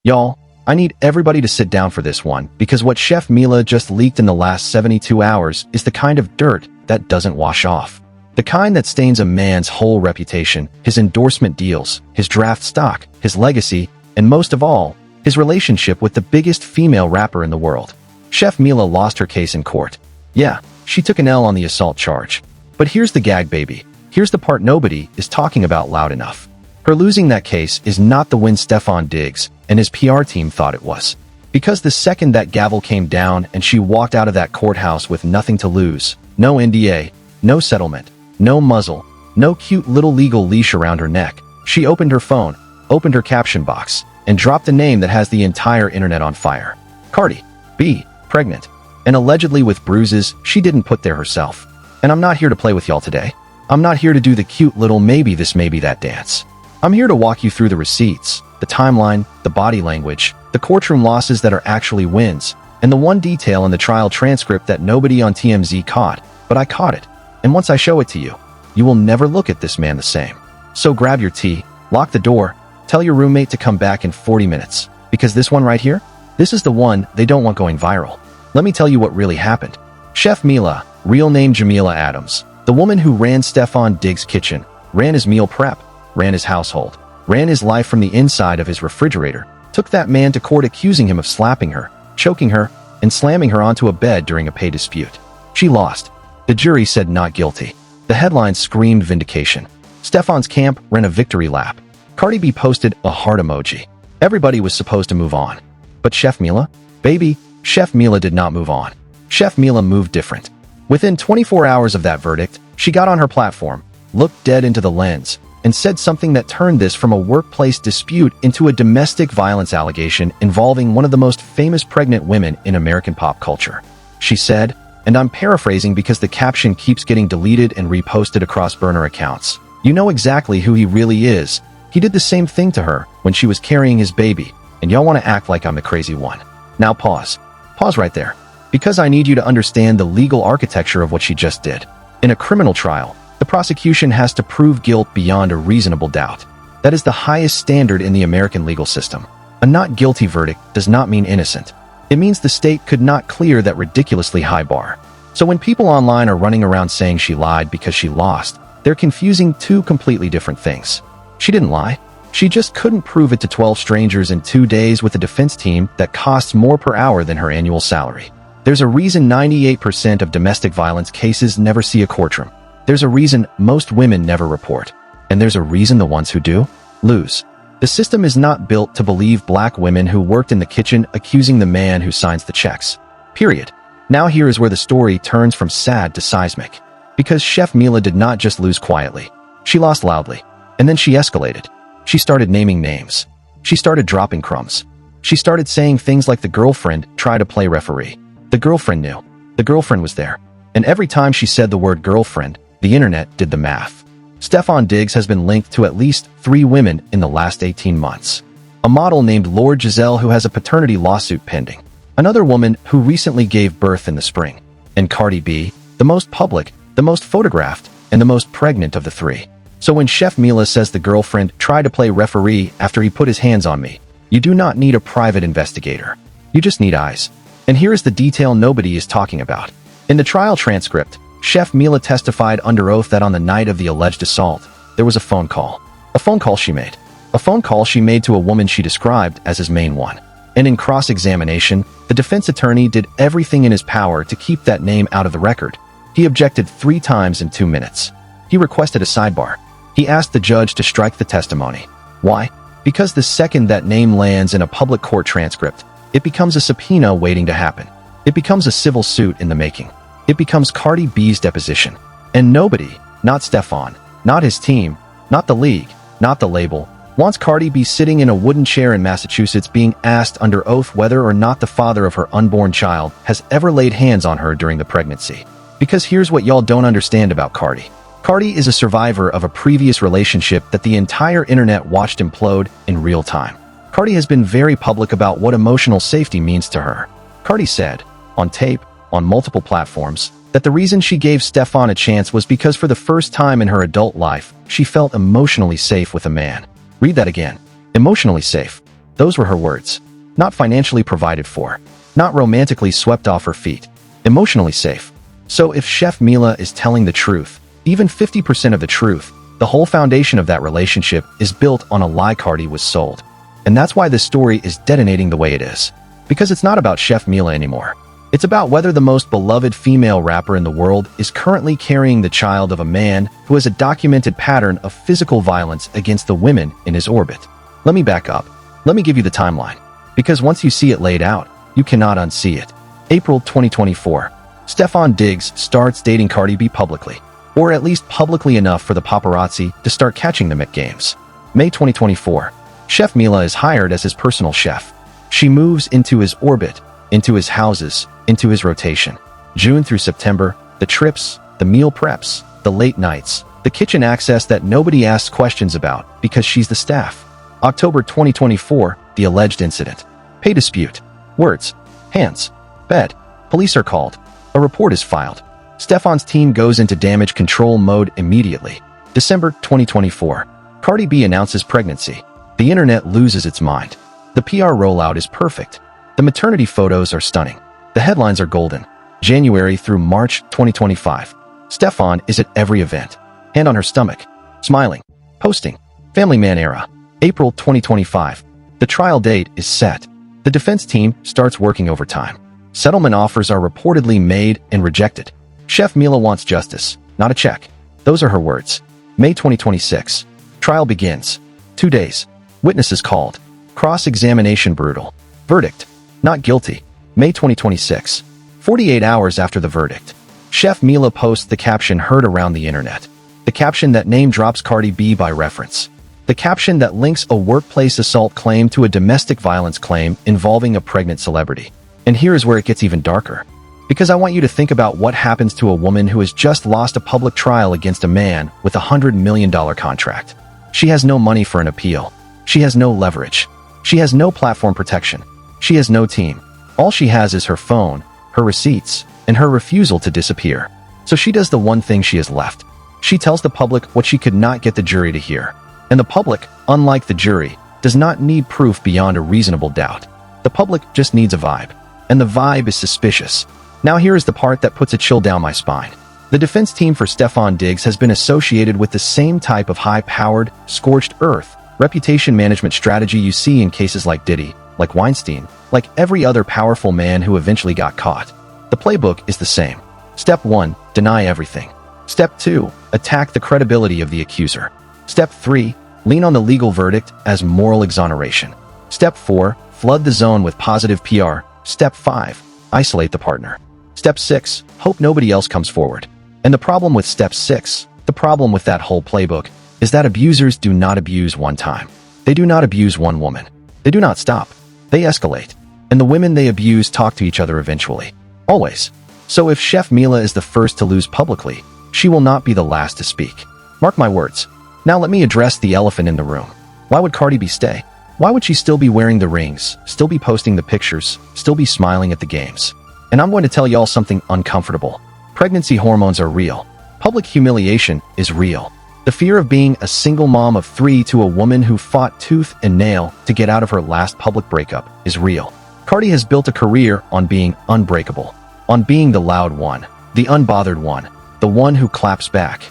Y'all, I need everybody to sit down for this one because what Chef Mila just leaked in the last 72 hours is the kind of dirt that doesn't wash off. The kind that stains a man's whole reputation, his endorsement deals, his draft stock, his legacy, and most of all, his relationship with the biggest female rapper in the world. Chef Mila lost her case in court. Yeah, she took an L on the assault charge. But here's the gag, baby. Here's the part nobody is talking about loud enough. Her losing that case is not the win Stefon Diggs and his PR team thought it was. Because the second that gavel came down and she walked out of that courthouse with nothing to lose, no NDA, no settlement, no muzzle, no cute little legal leash around her neck, she opened her phone, opened her caption box, and dropped a name that has the entire internet on fire. Cardi B, pregnant. And allegedly with bruises she didn't put there herself. And I'm not here to play with y'all today. I'm not here to do the cute little maybe this maybe that dance. I'm here to walk you through the receipts, the timeline, the body language, the courtroom losses that are actually wins, and the one detail in the trial transcript that nobody on TMZ caught, but I caught it. And once I show it to you, you will never look at this man the same. So grab your tea, lock the door, tell your roommate to come back in 40 minutes, because this one right here, this is the one they don't want going viral. Let me tell you what really happened. Chef Mila, real name Jamila Adams, the woman who ran Stefon Diggs' kitchen, ran his meal prep, ran his household, ran his life from the inside of his refrigerator, took that man to court accusing him of slapping her, choking her, and slamming her onto a bed during a pay dispute. She lost. The jury said not guilty. The headlines screamed vindication. Stefon's camp ran a victory lap. Cardi B posted a heart emoji. Everybody was supposed to move on. But Chef Mila? Baby, Chef Mila did not move on. Chef Mila moved different. Within 24 hours of that verdict, she got on her platform, looked dead into the lens, and said something that turned this from a workplace dispute into a domestic violence allegation involving one of the most famous pregnant women in American pop culture. She said, and I'm paraphrasing because the caption keeps getting deleted and reposted across burner accounts, "You know exactly who he really is. He did the same thing to her when she was carrying his baby, and y'all want to act like I'm the crazy one." Now pause. Pause right there. Because I need you to understand the legal architecture of what she just did. In a criminal trial, the prosecution has to prove guilt beyond a reasonable doubt. That is the highest standard in the American legal system. A not guilty verdict does not mean innocent. It means the state could not clear that ridiculously high bar. So when people online are running around saying she lied because she lost, they're confusing two completely different things. She didn't lie. She just couldn't prove it to 12 strangers in 2 days with a defense team that costs more per hour than her annual salary. There's a reason 98% of domestic violence cases never see a courtroom. There's a reason most women never report. And there's a reason the ones who do lose. The system is not built to believe black women who worked in the kitchen accusing the man who signs the checks. Period. Now here is where the story turns from sad to seismic. Because Chef Mila did not just lose quietly. She lost loudly. And then she escalated. She started naming names. She started dropping crumbs. She started saying things like the girlfriend tried to play referee. The girlfriend knew. The girlfriend was there. And every time she said the word girlfriend, the internet did the math. Stefon Diggs has been linked to at least 3 women in the last 18 months. A model named Lord Giselle who has a paternity lawsuit pending. Another woman who recently gave birth in the spring. And Cardi B, the most public, the most photographed, and the most pregnant of the 3. So when Chef Mila says the girlfriend tried to play referee after he put his hands on me, you do not need a private investigator. You just need eyes. And here is the detail nobody is talking about. In the trial transcript, Chef Mila testified under oath that on the night of the alleged assault, there was a phone call. A phone call she made. A phone call she made to a woman she described as his main one. And in cross-examination, the defense attorney did everything in his power to keep that name out of the record. He objected 3 times in 2 minutes. He requested a sidebar. He asked the judge to strike the testimony. Why? Because the second that name lands in a public court transcript, it becomes a subpoena waiting to happen. It becomes a civil suit in the making. It becomes Cardi B's deposition. And nobody, not Stefon, not his team, not the league, not the label, wants Cardi B sitting in a wooden chair in Massachusetts being asked under oath whether or not the father of her unborn child has ever laid hands on her during the pregnancy. Because here's what y'all don't understand about Cardi. Cardi is a survivor of a previous relationship that the entire internet watched implode in real time. Cardi has been very public about what emotional safety means to her. Cardi said, on tape, on multiple platforms, that the reason she gave Stefon a chance was because for the first time in her adult life, she felt emotionally safe with a man. Read that again. Emotionally safe. Those were her words. Not financially provided for. Not romantically swept off her feet. Emotionally safe. So if Chef Mila is telling the truth, even 50% of the truth, the whole foundation of that relationship is built on a lie Cardi was sold. And that's why this story is detonating the way it is. Because it's not about Chef Mila anymore. It's about whether the most beloved female rapper in the world is currently carrying the child of a man who has a documented pattern of physical violence against the women in his orbit. Let me back up. Let me give you the timeline. Because once you see it laid out, you cannot unsee it. April 2024. Stefon Diggs starts dating Cardi B publicly. Or at least publicly enough for the paparazzi to start catching them at games. May 2024. Chef Mila is hired as his personal chef. She moves into his orbit, into his houses, into his rotation. June through September, the trips, the meal preps, the late nights, the kitchen access that nobody asks questions about because she's the staff. October 2024, the alleged incident. Pay dispute. Words. Hands. Bed. Police are called. A report is filed. Stefon's team goes into damage control mode immediately. December 2024. Cardi B announces pregnancy. The internet loses its mind. The PR rollout is perfect. The maternity photos are stunning. The headlines are golden. January through March 2025. Stefon is at every event. Hand on her stomach. Smiling. Posting. Family man era. April 2025. The trial date is set. The defense team starts working overtime. Settlement offers are reportedly made and rejected. Chef Mila wants justice, not a check. Those are her words. May 2026. Trial begins. 2 days. Witnesses called. Cross-examination brutal. Verdict. Not guilty. May 2026. 48 hours after the verdict. Chef Mila posts the caption heard around the internet. The caption that name drops Cardi B by reference. The caption that links a workplace assault claim to a domestic violence claim involving a pregnant celebrity. And here is where it gets even darker. Because I want you to think about what happens to a woman who has just lost a public trial against a man with a $100 million contract. She has no money for an appeal. She has no leverage. She has no platform protection. She has no team. All she has is her phone, her receipts, and her refusal to disappear. So she does the one thing she has left. She tells the public what she could not get the jury to hear. And the public, unlike the jury, does not need proof beyond a reasonable doubt. The public just needs a vibe. And the vibe is suspicious. Now here is the part that puts a chill down my spine. The defense team for Stefon Diggs has been associated with the same type of high-powered, scorched earth, reputation management strategy you see in cases like Diddy, like Weinstein, like every other powerful man who eventually got caught. The playbook is the same. Step 1, deny everything. Step 2, attack the credibility of the accuser. Step 3, lean on the legal verdict as moral exoneration. Step 4, flood the zone with positive PR. Step 5, isolate the partner. Step 6, hope nobody else comes forward. And the problem with Step 6, the problem with that whole playbook, is that abusers do not abuse one time. They do not abuse one woman. They do not stop. They escalate. And the women they abuse talk to each other eventually. Always. So if Chef Mila is the first to lose publicly, she will not be the last to speak. Mark my words. Now let me address the elephant in the room. Why would Cardi B stay? Why would she still be wearing the rings, still be posting the pictures, still be smiling at the games? And I'm going to tell y'all something uncomfortable. Pregnancy hormones are real. Public humiliation is real. The fear of being a single mom of 3 to a woman who fought tooth and nail to get out of her last public breakup is real. Cardi has built a career on being unbreakable, on being the loud one, the unbothered one, the one who claps back.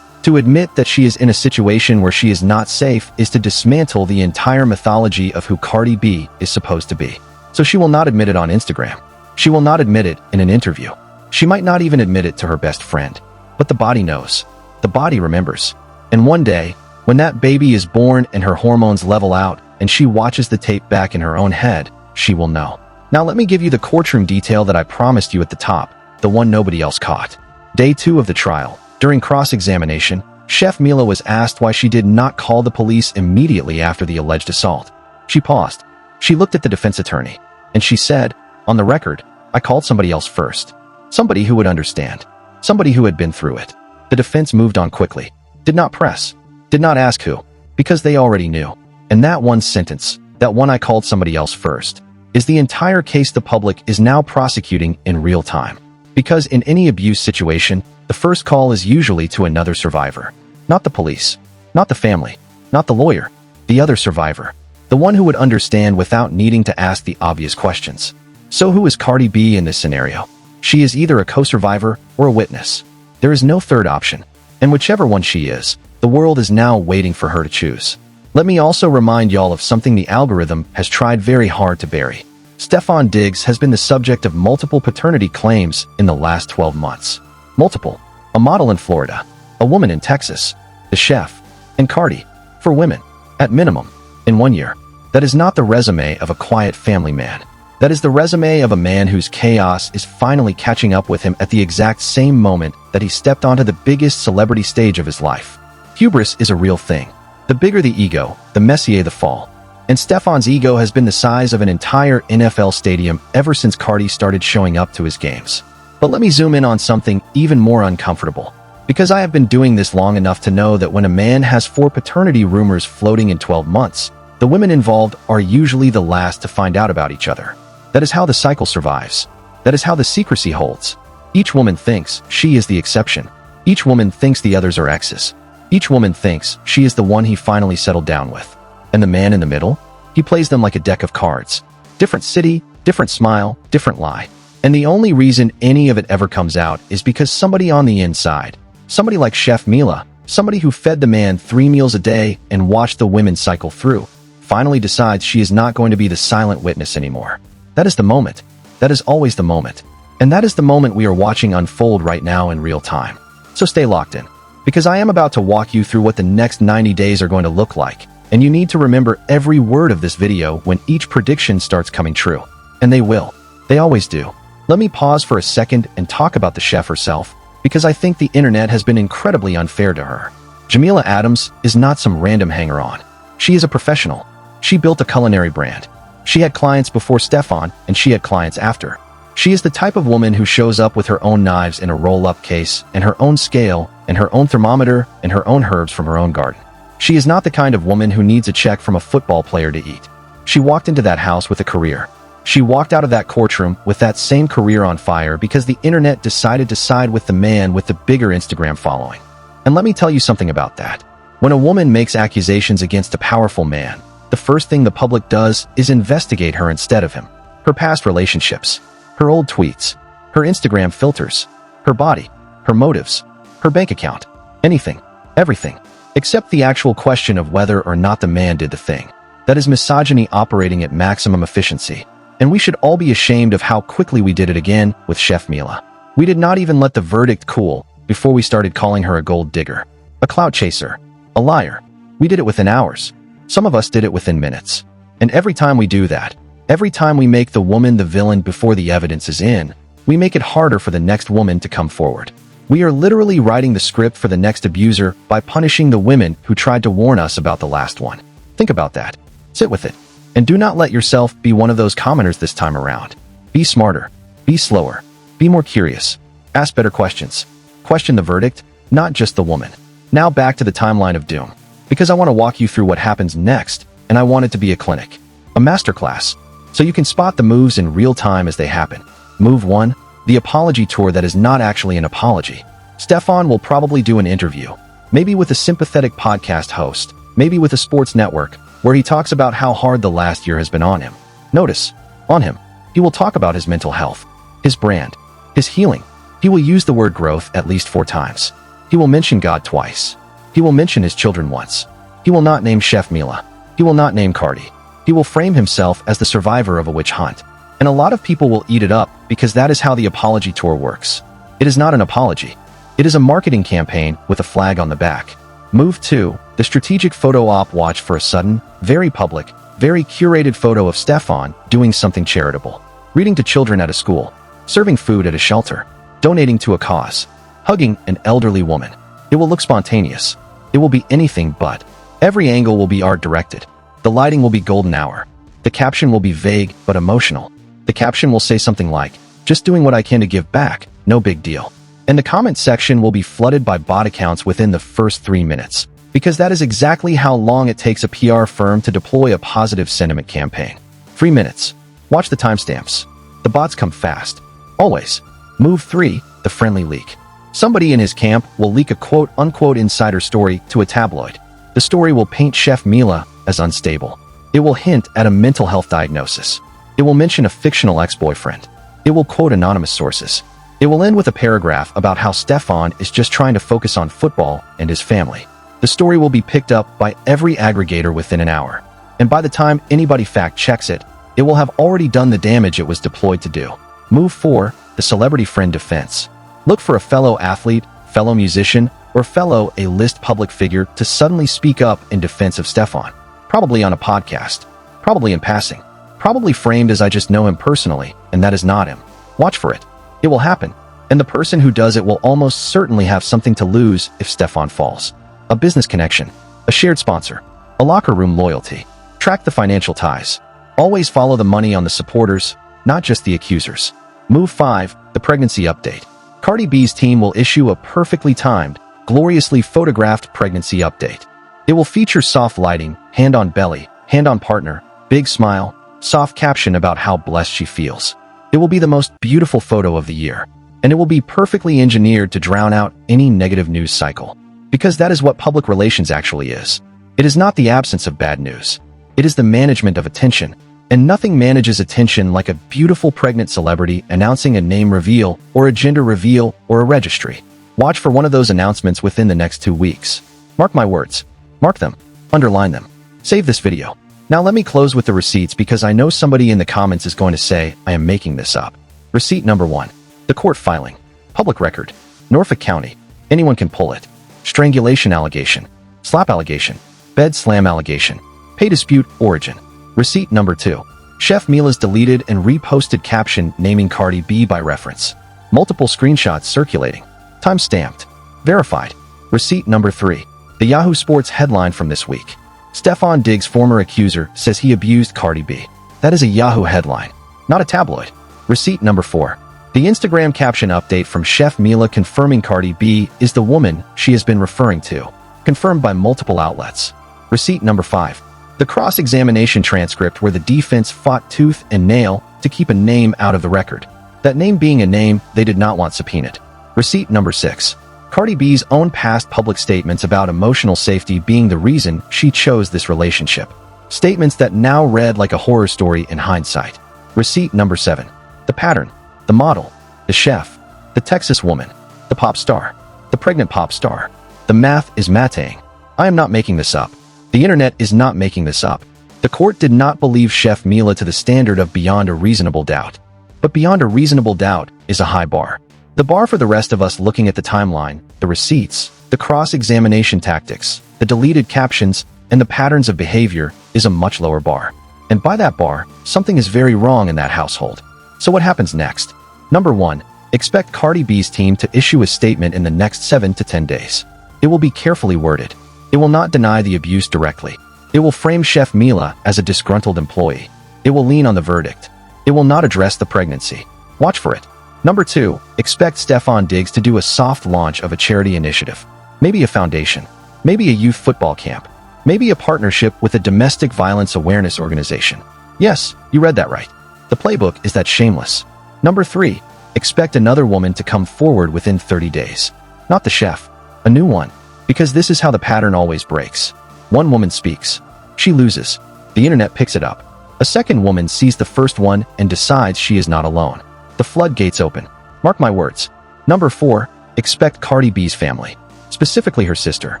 To admit that she is in a situation where she is not safe is to dismantle the entire mythology of who Cardi B is supposed to be. So she will not admit it on Instagram. She will not admit it in an interview. She might not even admit it to her best friend. But the body knows. The body remembers. And one day, when that baby is born and her hormones level out and she watches the tape back in her own head, she will know. Now let me give you the courtroom detail that I promised you at the top, the one nobody else caught. Day 2 of the trial. During cross-examination, Chef Mila was asked why she did not call the police immediately after the alleged assault. She paused. She looked at the defense attorney, and she said, "On the record, I called somebody else first. Somebody who would understand. Somebody who had been through it." The defense moved on quickly. Did not press. Did not ask who. Because they already knew. And that one sentence, that one "I called somebody else first," is the entire case the public is now prosecuting in real time. Because in any abuse situation, the first call is usually to another survivor. Not the police. Not the family. Not the lawyer. The other survivor. The one who would understand without needing to ask the obvious questions. So who is Cardi B in this scenario? She is either a co-survivor or a witness. There is no third option. And whichever one she is, the world is now waiting for her to choose. Let me also remind y'all of something the algorithm has tried very hard to bury. Stefon Diggs has been the subject of multiple paternity claims in the last 12 months. Multiple. A model in Florida, a woman in Texas, the chef, and Cardi. For women, at minimum, in 1 year. That is not the resume of a quiet family man. That is the resume of a man whose chaos is finally catching up with him at the exact same moment that he stepped onto the biggest celebrity stage of his life. Hubris is a real thing. The bigger the ego, the messier the fall. And Stefon's ego has been the size of an entire NFL stadium ever since Cardi started showing up to his games. But let me zoom in on something even more uncomfortable. Because I have been doing this long enough to know that when a man has 4 paternity rumors floating in 12 months, the women involved are usually the last to find out about each other. That is how the cycle survives. That is how the secrecy holds. Each woman thinks she is the exception. Each woman thinks the others are exes. Each woman thinks she is the one he finally settled down with. And the man in the middle? He plays them like a deck of cards. Different city, different smile, different lie. And the only reason any of it ever comes out is because somebody on the inside, somebody like Chef Mila, somebody who fed the man 3 meals a day and watched the women cycle through, finally decides she is not going to be the silent witness anymore. That is the moment. That is always the moment. And that is the moment we are watching unfold right now in real time. So stay locked in, because I am about to walk you through what the next 90 days are going to look like, and you need to remember every word of this video when each prediction starts coming true. And they will. They always do. Let me pause for a second and talk about the chef herself, because I think the internet has been incredibly unfair to her. Jamila Adams is not some random hanger-on. She is a professional. She built a culinary brand. She had clients before Stefon, and she had clients after. She is the type of woman who shows up with her own knives in a roll-up case, and her own scale, and her own thermometer, and her own herbs from her own garden. She is not the kind of woman who needs a check from a football player to eat. She walked into that house with a career. She walked out of that courtroom with that same career on fire because the internet decided to side with the man with the bigger Instagram following. And let me tell you something about that. When a woman makes accusations against a powerful man, the first thing the public does is investigate her instead of him. Her past relationships, her old tweets, her Instagram filters, her body, her motives, her bank account, anything, everything, except the actual question of whether or not the man did the thing. That is misogyny operating at maximum efficiency. And we should all be ashamed of how quickly we did it again with Chef Mila. We did not even let the verdict cool before we started calling her a gold digger, a clout chaser, a liar. We did it within hours. Some of us did it within minutes. And every time we do that, every time we make the woman the villain before the evidence is in, we make it harder for the next woman to come forward. We are literally writing the script for the next abuser by punishing the women who tried to warn us about the last one. Think about that. Sit with it. And do not let yourself be one of those commenters this time around. Be smarter. Be slower. Be more curious. Ask better questions. Question the verdict, not just the woman. Now back to the timeline of doom. Because I want to walk you through what happens next, and I want it to be a clinic. A masterclass. So you can spot the moves in real time as they happen. Move 1. The apology tour that is not actually an apology. Stefon will probably do an interview. Maybe with a sympathetic podcast host. Maybe with a sports network, where he talks about how hard the last year has been on him. Notice, on him. He will talk about his mental health, his brand, his healing. He will use the word growth at least 4 times. He will mention God twice. He will mention his children once. He will not name Chef Mila. He will not name Cardi. He will frame himself as the survivor of a witch hunt. And a lot of people will eat it up because that is how the apology tour works. It is not an apology. It is a marketing campaign with a flag on the back. Move 2. The strategic photo op. Watch for a sudden, very public, very curated photo of Stefon doing something charitable. Reading to children at a school. Serving food at a shelter. Donating to a cause. Hugging an elderly woman. It will look spontaneous. It will be anything but. Every angle will be art-directed. The lighting will be golden hour. The caption will be vague but emotional. The caption will say something like, "Just doing what I can to give back, no big deal." And the comment section will be flooded by bot accounts within the first 3 minutes. Because that is exactly how long it takes a PR firm to deploy a positive sentiment campaign. 3 minutes. Watch the timestamps. The bots come fast. Always. Move 3. The friendly leak. Somebody in his camp will leak a quote-unquote insider story to a tabloid. The story will paint Chef Mila as unstable. It will hint at a mental health diagnosis. It will mention a fictional ex-boyfriend. It will quote anonymous sources. It will end with a paragraph about how Stefon is just trying to focus on football and his family. The story will be picked up by every aggregator within an hour. And by the time anybody fact-checks it, it will have already done the damage it was deployed to do. Move 4. The celebrity friend defense. Look for a fellow athlete, fellow musician, or fellow A-list public figure to suddenly speak up in defense of Stefon. Probably on a podcast. Probably in passing. Probably framed as I just know him personally, and that is not him. Watch for it. It will happen. And the person who does it will almost certainly have something to lose if Stefon falls. A business connection. A shared sponsor. A locker room loyalty. Track the financial ties. Always follow the money on the supporters, not just the accusers. Move 5. The pregnancy update. Cardi B's team will issue a perfectly timed, gloriously photographed pregnancy update. It will feature soft lighting, hand on belly, hand on partner, big smile, soft caption about how blessed she feels. It will be the most beautiful photo of the year, and it will be perfectly engineered to drown out any negative news cycle. Because that is what public relations actually is. It is not the absence of bad news. It is the management of attention, and nothing manages attention like a beautiful pregnant celebrity announcing a name reveal or a gender reveal or a registry. Watch for one of those announcements within the next 2 weeks. Mark my words. Mark them. Underline them. Save this video. Now let me close with the receipts because I know somebody in the comments is going to say I am making this up. Receipt number 1. The court filing. Public record. Norfolk County. Anyone can pull it. Strangulation allegation. Slap allegation. Bed slam allegation. Pay dispute origin. Receipt number 2. Chef Mila's deleted and reposted caption naming Cardi B by reference. Multiple screenshots circulating. Time-stamped. Verified. Receipt number 3. The Yahoo Sports headline from this week. Stefon Diggs' former accuser says he abused Cardi B. That is a Yahoo headline, not a tabloid. Receipt number 4. The Instagram caption update from Chef Mila confirming Cardi B is the woman she has been referring to. Confirmed by multiple outlets. Receipt number 5. The cross-examination transcript where the defense fought tooth and nail to keep a name out of the record. That name being a name they did not want subpoenaed. Receipt number 6. Cardi B's own past public statements about emotional safety being the reason she chose this relationship. Statements that now read like a horror story in hindsight. Receipt number 7. The pattern, the model, the chef, the Texas woman, the pop star, the pregnant pop star. The math is mateing. I am not making this up. The internet is not making this up. The court did not believe Chef Mila to the standard of beyond a reasonable doubt. But beyond a reasonable doubt is a high bar. The bar for the rest of us looking at the timeline, the receipts, the cross-examination tactics, the deleted captions, and the patterns of behavior is a much lower bar. And by that bar, something is very wrong in that household. So what happens next? Number 1. Expect Cardi B's team to issue a statement in the next 7 to 10 days. It will be carefully worded. It will not deny the abuse directly. It will frame Chef Mila as a disgruntled employee. It will lean on the verdict. It will not address the pregnancy. Watch for it. Number 2. Expect Stefon Diggs to do a soft launch of a charity initiative. Maybe a foundation. Maybe a youth football camp. Maybe a partnership with a domestic violence awareness organization. Yes, you read that right. The playbook is that shameless. Number 3. Expect another woman to come forward within 30 days. Not the chef. A new one. Because this is how the pattern always breaks. One woman speaks. She loses. The internet picks it up. A second woman sees the first one and decides she is not alone. The floodgates open. Mark my words. Number 4. Expect Cardi B's family. Specifically her sister.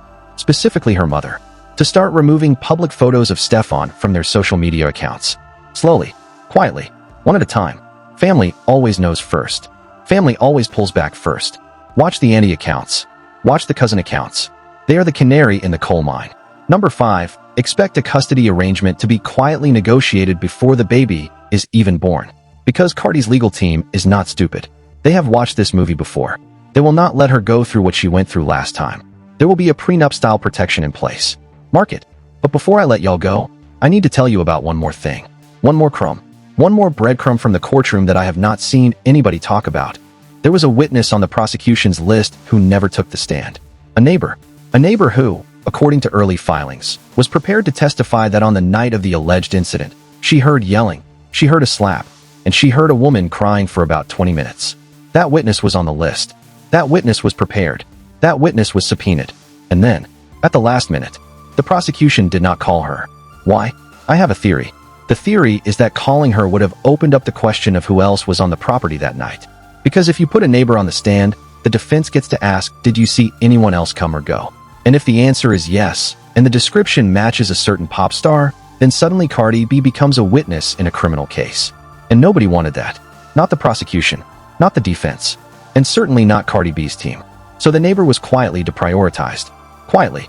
Specifically her mother. To start removing public photos of Stefon from their social media accounts. Slowly. Quietly. One at a time. Family always knows first. Family always pulls back first. Watch the auntie accounts. Watch the cousin accounts. They are the canary in the coal mine. Number 5. Expect a custody arrangement to be quietly negotiated before the baby is even born. Because Cardi's legal team is not stupid. They have watched this movie before. They will not let her go through what she went through last time. There will be a prenup-style protection in place. Mark it. But before I let y'all go, I need to tell you about one more thing. One more crumb. One more breadcrumb from the courtroom that I have not seen anybody talk about. There was a witness on the prosecution's list who never took the stand. A neighbor. A neighbor who, according to early filings, was prepared to testify that on the night of the alleged incident, she heard yelling, she heard a slap, and she heard a woman crying for about 20 minutes. That witness was on the list. That witness was prepared. That witness was subpoenaed. And then, at the last minute, the prosecution did not call her. Why? I have a theory. The theory is that calling her would have opened up the question of who else was on the property that night. Because if you put a neighbor on the stand, the defense gets to ask, did you see anyone else come or go? And if the answer is yes, and the description matches a certain pop star, then suddenly Cardi B becomes a witness in a criminal case. And nobody wanted that. Not the prosecution, not the defense, and certainly not Cardi B's team. So the neighbor was quietly deprioritized. Quietly.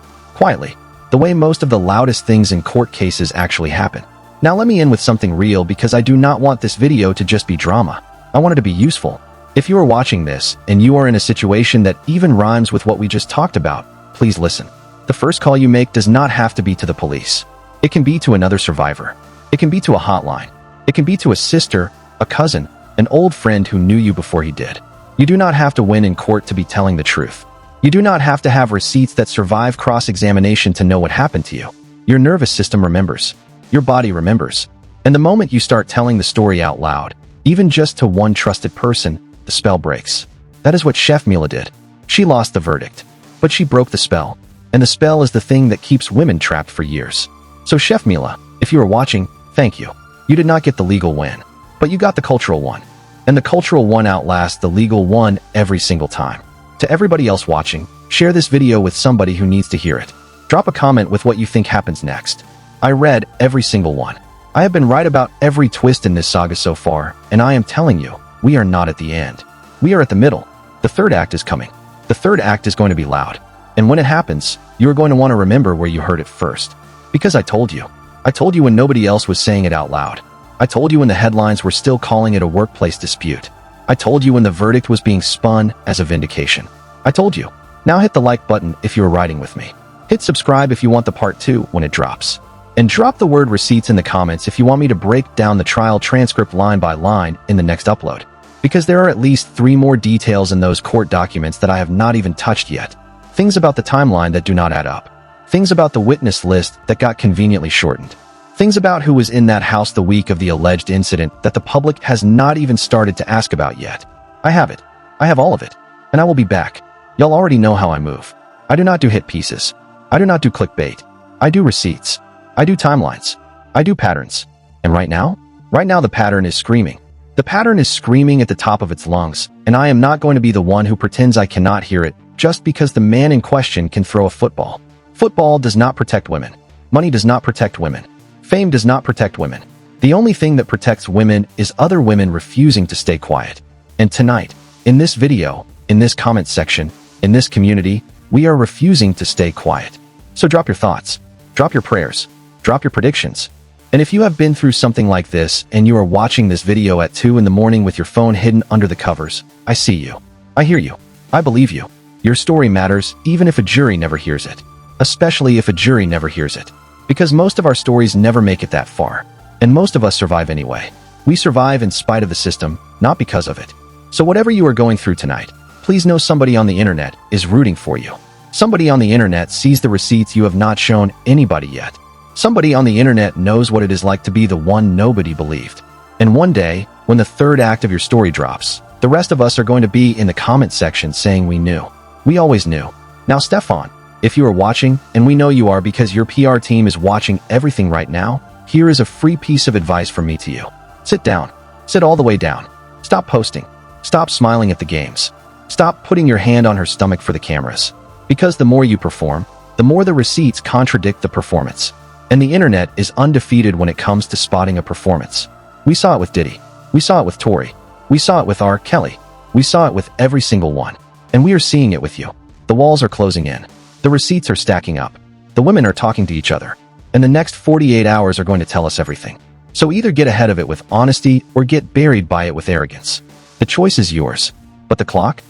The way most of the loudest things in court cases actually happen. Now let me end with something real because I do not want this video to just be drama. I want it to be useful. If you are watching this and you are in a situation that even rhymes with what we just talked about, please listen. The first call you make does not have to be to the police. It can be to another survivor. It can be to a hotline. It can be to a sister, a cousin, an old friend who knew you before he did. You do not have to win in court to be telling the truth. You do not have to have receipts that survive cross-examination to know what happened to you. Your nervous system remembers. Your body remembers. And the moment you start telling the story out loud, even just to one trusted person, the spell breaks. That is what Chef Mila did. She lost the verdict, but she broke the spell. And the spell is the thing that keeps women trapped for years. So Chef Mila, if you are watching, thank you. You did not get the legal win, but you got the cultural one. And the cultural one outlasts the legal one every single time. To everybody else watching, share this video with somebody who needs to hear it. Drop a comment with what you think happens next. I read every single one. I have been right about every twist in this saga so far, and I am telling you, we are not at the end. We are at the middle. The third act is coming. The third act is going to be loud. And when it happens, you are going to want to remember where you heard it first. Because I told you. I told you when nobody else was saying it out loud. I told you when the headlines were still calling it a workplace dispute. I told you when the verdict was being spun as a vindication. I told you. Now hit the like button if you are riding with me. Hit subscribe if you want the part 2 when it drops. And drop the word receipts in the comments if you want me to break down the trial transcript line by line in the next upload. Because there are at least 3 more details in those court documents that I have not even touched yet. Things about the timeline that do not add up. Things about the witness list that got conveniently shortened. Things about who was in that house the week of the alleged incident that the public has not even started to ask about yet. I have it. I have all of it. And I will be back. Y'all already know how I move. I do not do hit pieces. I do not do clickbait. I do receipts. I do timelines. I do patterns. And right now the pattern is screaming. The pattern is screaming at the top of its lungs, and I am not going to be the one who pretends I cannot hear it just because the man in question can throw a football. Football does not protect women. Money does not protect women. Fame does not protect women. The only thing that protects women is other women refusing to stay quiet. And tonight, in this video, in this comment section, in this community, we are refusing to stay quiet. So drop your thoughts, drop your prayers, drop your predictions. And if you have been through something like this and you are watching this video at 2 in the morning with your phone hidden under the covers, I see you. I hear you. I believe you. Your story matters even if a jury never hears it. Especially if a jury never hears it. Because most of our stories never make it that far. And most of us survive anyway. We survive in spite of the system, not because of it. So whatever you are going through tonight, please know somebody on the internet is rooting for you. Somebody on the internet sees the receipts you have not shown anybody yet. Somebody on the internet knows what it is like to be the one nobody believed. And one day, when the third act of your story drops, the rest of us are going to be in the comment section saying we knew. We always knew. Now Stefon, if you are watching, and we know you are because your PR team is watching everything right now, here is a free piece of advice from me to you. Sit down. Sit all the way down. Stop posting. Stop smiling at the games. Stop putting your hand on her stomach for the cameras. Because the more you perform, the more the receipts contradict the performance. And the internet is undefeated when it comes to spotting a performance. We saw it with Diddy. We saw it with Tory. We saw it with R. Kelly. We saw it with every single one. And we are seeing it with you. The walls are closing in. The receipts are stacking up. The women are talking to each other. And the next 48 hours are going to tell us everything. So either get ahead of it with honesty or get buried by it with arrogance. The choice is yours. But the clock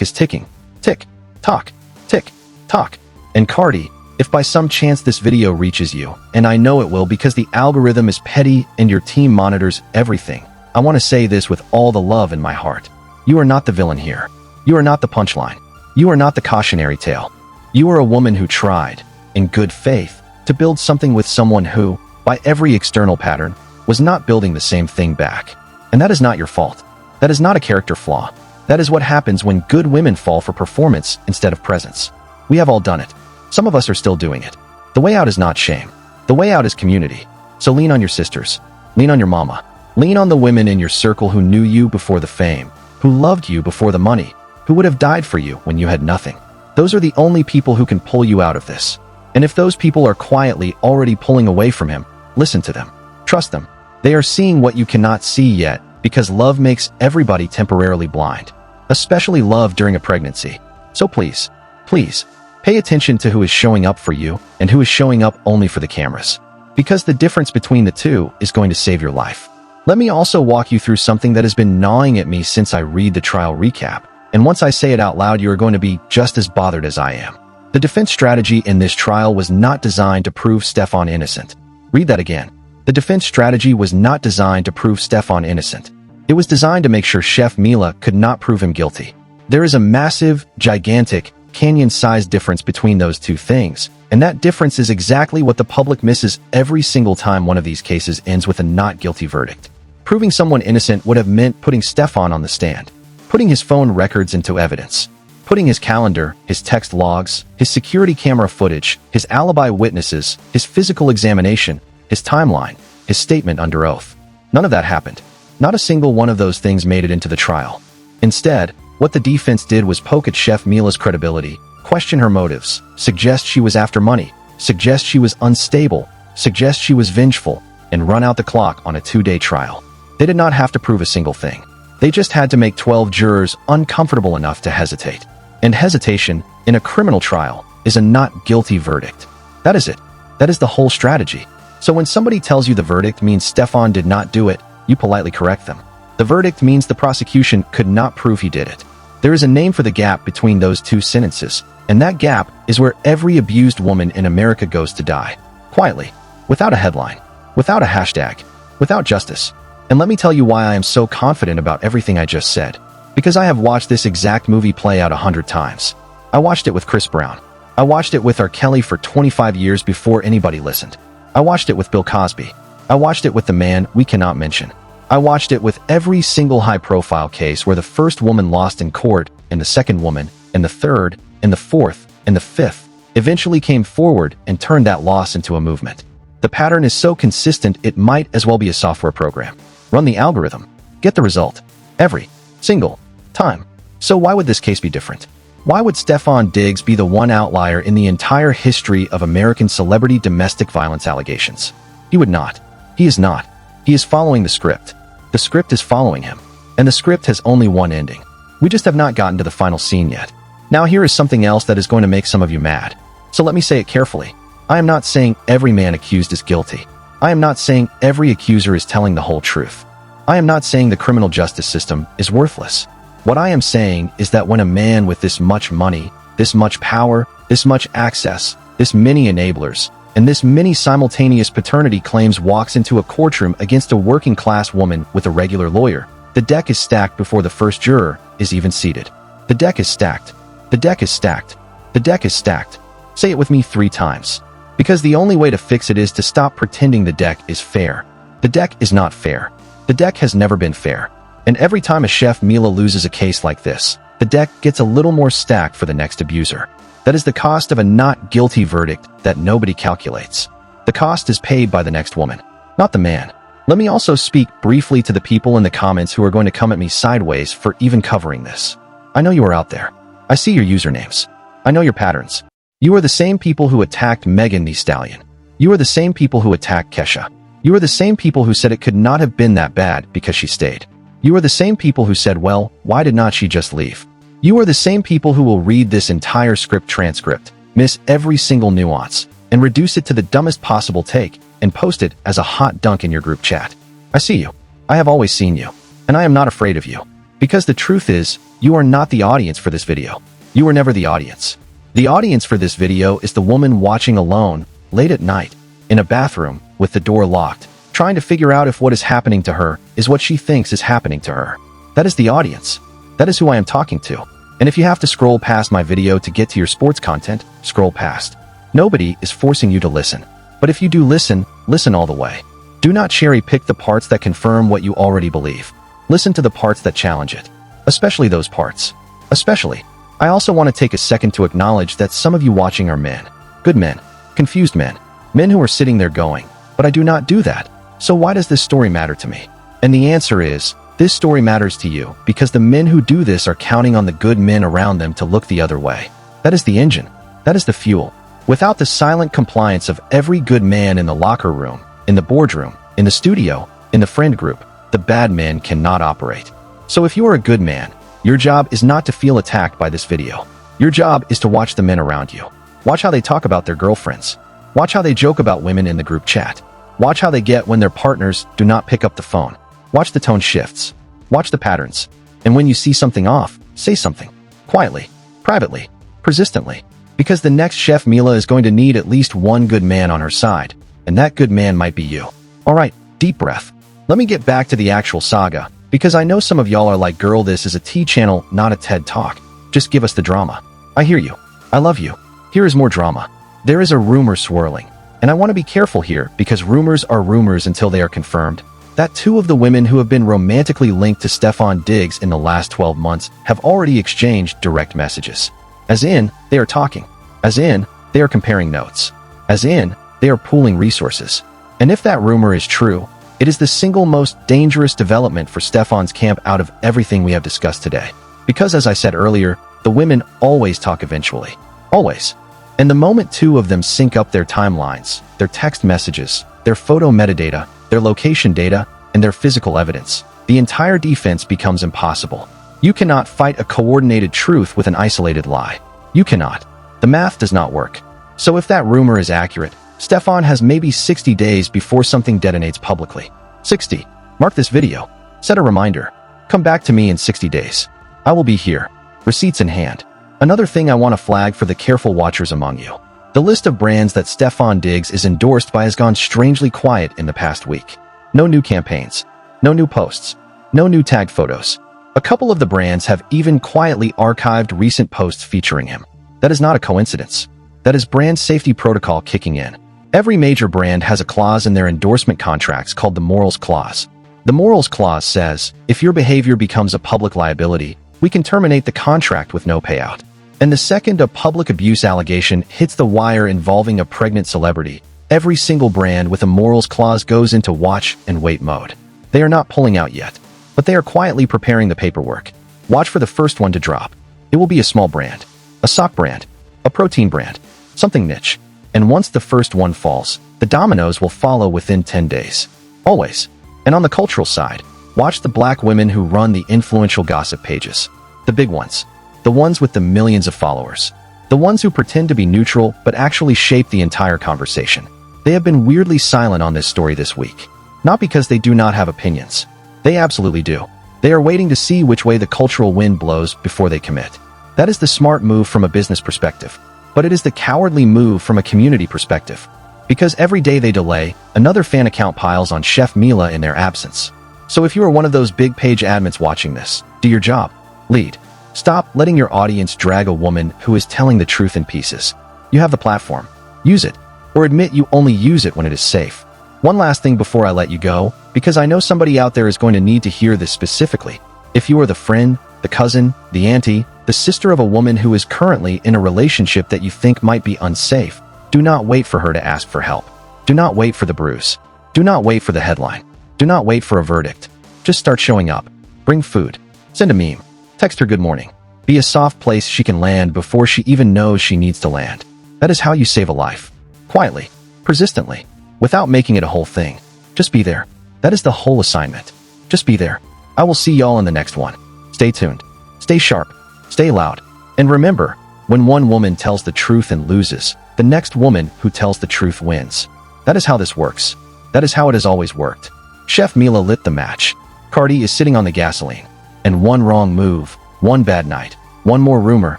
is ticking. Tick, tock, tick, tock. And Cardi, if by some chance this video reaches you, and I know it will because the algorithm is petty and your team monitors everything, I want to say this with all the love in my heart. You are not the villain here. You are not the punchline. You are not the cautionary tale. You are a woman who tried, in good faith, to build something with someone who, by every external pattern, was not building the same thing back. And that is not your fault. That is not a character flaw. That is what happens when good women fall for performance instead of presence. We have all done it. Some of us are still doing it. The way out is not shame. The way out is community. So lean on your sisters. Lean on your mama. Lean on the women in your circle who knew you before the fame, who loved you before the money, who would have died for you when you had nothing. Those are the only people who can pull you out of this. And if those people are quietly already pulling away from him, listen to them. Trust them. They are seeing what you cannot see yet, because love makes everybody temporarily blind, especially love during a pregnancy. So please, please, pay attention to who is showing up for you and who is showing up only for the cameras, because the difference between the two is going to save your life. Let me also walk you through something that has been gnawing at me since I read the trial recap, and once I say it out loud, you are going to be just as bothered as I am. The defense strategy in this trial was not designed to prove Stefon innocent. Read that again. The defense strategy was not designed to prove Stefon innocent. It was designed to make sure Chef Mila could not prove him guilty. There is a massive, gigantic, canyon-sized difference between those two things, and that difference is exactly what the public misses every single time one of these cases ends with a not guilty verdict. Proving someone innocent would have meant putting Stefon on the stand, putting his phone records into evidence, putting his calendar, his text logs, his security camera footage, his alibi witnesses, his physical examination, his timeline, his statement under oath. None of that happened. Not a single one of those things made it into the trial. Instead, what the defense did was poke at Chef Mila's credibility, question her motives, suggest she was after money, suggest she was unstable, suggest she was vengeful, and run out the clock on a 2-day trial. They did not have to prove a single thing. They just had to make 12 jurors uncomfortable enough to hesitate. And hesitation, in a criminal trial, is a not guilty verdict. That is it. That is the whole strategy. So when somebody tells you the verdict means Stefon did not do it, you politely correct them. The verdict means the prosecution could not prove he did it. There is a name for the gap between those two sentences, and that gap is where every abused woman in America goes to die. Quietly, without a headline, without a hashtag, without justice. And let me tell you why I am so confident about everything I just said. Because I have watched this exact movie play out 100 times. I watched it with Chris Brown. I watched it with R. Kelly for 25 years before anybody listened. I watched it with Bill Cosby. I watched it with the man we cannot mention. I watched it with every single high-profile case where the first woman lost in court, and the second woman, and the third, and the fourth, and the fifth eventually came forward and turned that loss into a movement. The pattern is so consistent it might as well be a software program. Run the algorithm. Get the result. Every single time. So why would this case be different? Why would Stefon Diggs be the one outlier in the entire history of American celebrity domestic violence allegations? He would not. He is not. He is following the script. The script is following him. And the script has only one ending. We just have not gotten to the final scene yet. Now here is something else that is going to make some of you mad. So let me say it carefully. I am not saying every man accused is guilty. I am not saying every accuser is telling the whole truth. I am not saying the criminal justice system is worthless. What I am saying is that when a man with this much money, this much power, this much access, this many enablers, and this many simultaneous paternity claims walks into a courtroom against a working-class woman with a regular lawyer, the deck is stacked before the first juror is even seated. The deck is stacked. The deck is stacked. The deck is stacked. Say it with me 3 times. Because the only way to fix it is to stop pretending the deck is fair. The deck is not fair. The deck has never been fair. And every time a Chef Mila loses a case like this, the deck gets a little more stacked for the next abuser. That is the cost of a not guilty verdict that nobody calculates. The cost is paid by the next woman, not the man. Let me also speak briefly to the people in the comments who are going to come at me sideways for even covering this. I know you are out there. I see your usernames. I know your patterns. You are the same people who attacked Megan Thee Stallion. You are the same people who attacked Kesha. You are the same people who said it could not have been that bad because she stayed. You are the same people who said, well, why did not she just leave? You are the same people who will read this entire script transcript, miss every single nuance, and reduce it to the dumbest possible take, and post it as a hot dunk in your group chat. I see you. I have always seen you. And I am not afraid of you. Because the truth is, you are not the audience for this video. You were never the audience. The audience for this video is the woman watching alone, late at night, in a bathroom, with the door locked, trying to figure out if what is happening to her is what she thinks is happening to her. That is the audience. That is who I am talking to. And if you have to scroll past my video to get to your sports content, scroll past. Nobody is forcing you to listen. But if you do listen, listen all the way. Do not cherry-pick the parts that confirm what you already believe. Listen to the parts that challenge it. Especially those parts. Especially. I also want to take a second to acknowledge that some of you watching are men. Good men. Confused men. Men who are sitting there going, but I do not do that. So why does this story matter to me? And the answer is, this story matters to you because the men who do this are counting on the good men around them to look the other way. That is the engine. That is the fuel. Without the silent compliance of every good man in the locker room, in the boardroom, in the studio, in the friend group, the bad men cannot operate. So if you are a good man, your job is not to feel attacked by this video. Your job is to watch the men around you. Watch how they talk about their girlfriends. Watch how they joke about women in the group chat. Watch how they get when their partners do not pick up the phone. Watch the tone shifts. Watch the patterns. And when you see something off, say something. Quietly, privately, persistently. Because the next Chef Mila is going to need at least one good man on her side. And that good man might be you. Alright, deep breath. Let me get back to the actual saga. Because I know some of y'all are like, girl, this is a T channel, not a TED Talk. Just give us the drama. I hear you. I love you. Here is more drama. There is a rumor swirling. And I want to be careful here because rumors are rumors until they are confirmed. That two of the women who have been romantically linked to Stefon Diggs in the last 12 months have already exchanged direct messages. As in, they are talking. As in, they are comparing notes. As in, they are pooling resources. And if that rumor is true, it is the single most dangerous development for Stefon's camp out of everything we have discussed today. Because as I said earlier, the women always talk eventually. Always. And the moment two of them sync up their timelines, their text messages, their photo metadata, their location data, and their physical evidence, the entire defense becomes impossible. You cannot fight a coordinated truth with an isolated lie. You cannot. The math does not work. So if that rumor is accurate, Stefon has maybe 60 days before something detonates publicly. 60. Mark this video. Set a reminder. Come back to me in 60 days. I will be here. Receipts in hand. Another thing I want to flag for the careful watchers among you. The list of brands that Stefon Diggs is endorsed by has gone strangely quiet in the past week. No new campaigns. No new posts. No new tagged photos. A couple of the brands have even quietly archived recent posts featuring him. That is not a coincidence. That is brand safety protocol kicking in. Every major brand has a clause in their endorsement contracts called the Morals Clause. The Morals Clause says, if your behavior becomes a public liability, we can terminate the contract with no payout. And the second a public abuse allegation hits the wire involving a pregnant celebrity, every single brand with a Morals Clause goes into watch and wait mode. They are not pulling out yet, but they are quietly preparing the paperwork. Watch for the first one to drop. It will be a small brand, a sock brand, a protein brand, something niche. And once the first one falls, the dominoes will follow within 10 days. Always. And on the cultural side, watch the black women who run the influential gossip pages. The big ones. The ones with the millions of followers. The ones who pretend to be neutral but actually shape the entire conversation. They have been weirdly silent on this story this week. Not because they do not have opinions. They absolutely do. They are waiting to see which way the cultural wind blows before they commit. That is the smart move from a business perspective. But it is the cowardly move from a community perspective. Because every day they delay, another fan account piles on Chef Mila in their absence. So if you are one of those big page admins watching this, do your job. Lead. Stop letting your audience drag a woman who is telling the truth in pieces. You have the platform. Use it. Or admit you only use it when it is safe. One last thing before I let you go, because I know somebody out there is going to need to hear this specifically. If you are the friend, the cousin, the auntie, the sister of a woman who is currently in a relationship that you think might be unsafe, do not wait for her to ask for help. Do not wait for the bruise. Do not wait for the headline. Do not wait for a verdict. Just start showing up. Bring food. Send a meme. Text her good morning. Be a soft place she can land before she even knows she needs to land. That is how you save a life. Quietly. Persistently. Without making it a whole thing. Just be there. That is the whole assignment. Just be there. I will see y'all in the next one. Stay tuned. Stay sharp. Stay loud. And remember, when one woman tells the truth and loses, the next woman who tells the truth wins. That is how this works. That is how it has always worked. Chef Mila lit the match. Cardi is sitting on the gasoline. And one wrong move, one bad night, one more rumor,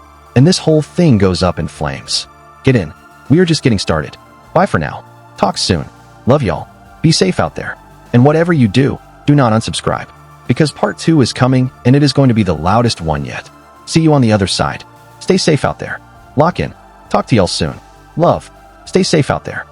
and this whole thing goes up in flames. Get in. We are just getting started. Bye for now. Talk soon. Love y'all. Be safe out there. And whatever you do, do not unsubscribe. Because part 2 is coming, and it is going to be the loudest one yet. See you on the other side. Stay safe out there. Lock in. Talk to y'all soon. Love. Stay safe out there.